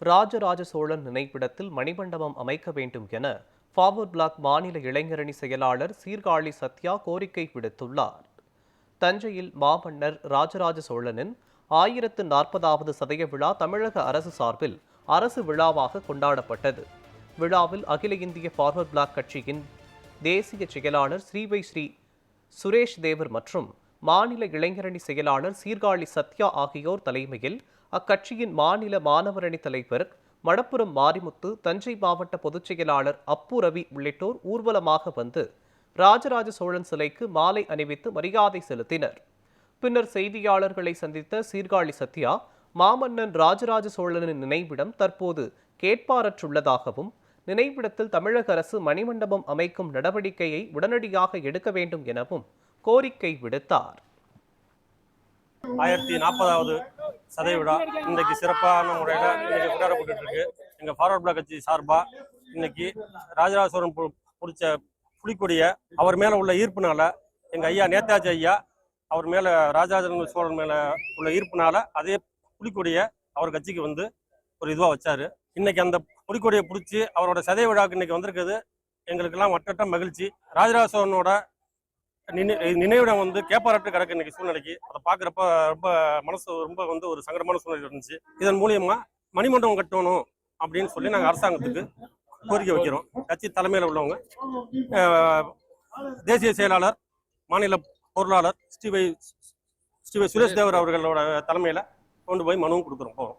ராஜராஜ சோழன் நினைவிடத்தில் மணிமண்டபம் அமைக்க வேண்டும் என ஃபார்வர்ட் பிளாக் மாநில இளைஞரணி செயலாளர் சீர்காழி சத்யா கோரிக்கை விடுத்துள்ளார். தஞ்சையில் மாமன்னர் ராஜராஜ சோழனின் 1040வது சதய விழா தமிழக அரசு சார்பில் அரசு விழாவாக கொண்டாடப்பட்டது. விழாவில் அகில இந்திய ஃபார்வர்ட் பிளாக் கட்சியின் தேசிய செயலாளர் ஸ்ரீ சுரேஷ் தேவர் மற்றும் மாநில இளைஞரணி செயலாளர் சீர்காழி சத்யா ஆகியோர் தலைமையில் அக்கட்சியின் மாநில மாணவரணி தலைவர் மணப்புரம் மாரிமுத்து, தஞ்சை மாவட்ட பொதுச் செயலாளர் அப்பு ரவி உள்ளிட்டோர் ஊர்வலமாக வந்து ராஜராஜ சோழன் சிலைக்கு மாலை அணிவித்து மரியாதை செலுத்தினர். பின்னர் செய்தியாளர்களை சந்தித்த சீர்காழி சத்யா, மாமன்னன் ராஜராஜ சோழனின் நினைவிடம் தற்போது கேட்பாரற்றுள்ளதாகவும், நினைவிடத்தில் தமிழக அரசு மணிமண்டபம் அமைக்கும் நடவடிக்கையை உடனடியாக எடுக்க வேண்டும் எனவும் கோரிக்கை விடுத்தார். 1040வது சதய விழா இன்னைக்கு சிறப்பான முறையில் இன்னைக்கு கொண்டாடப்பட்டு இருக்கு. எங்க ஃபார்வர்ட் பிளாக் கட்சி சார்பா இன்னைக்கு ராஜராஜ சோழன் பிடிச்ச புலிக்கொடிய அவர் மேல உள்ள ஈர்ப்புனால, எங்க ஐயா நேதாஜி ஐயா அவர் மேல ராஜராஜ சோழன் மேல உள்ள ஈர்ப்புனால அதே புலிக்கொடிய அவர் கட்சிக்கு வந்து ஒரு இதுவா வச்சாரு. இன்னைக்கு அந்த புலிக்கொடியை பிடிச்சி அவரோட சதய விழாவுக்கு இன்னைக்கு வந்திருக்குது எங்களுக்கெல்லாம் மற்ற மகிழ்ச்சி. ராஜராஜ சோழனோட நினைவிடம் வந்து கேப்பாரட்டு கிடக்கு இன்னைக்கு சூழ்நிலைக்கு. அதை பாக்குறப்ப ரொம்ப மனசு ரொம்ப ஒரு சங்கடமான சூழ்நிலை இருந்துச்சு. இதன் மூலியமா மணிமண்டபம் கட்டணும் அப்படின்னு சொல்லி நாங்கள் அரசாங்கத்துக்கு கோரிக்கை வைக்கிறோம். கட்சி தலைமையில் உள்ளவங்க, தேசிய செயலாளர், மாநில பொருளாளர் ஸ்ரீ சுரேஷ் தேவர் அவர்களோட தலைமையில கொண்டு போய் மனுவும் கொடுக்குறோம் போகிறோம்.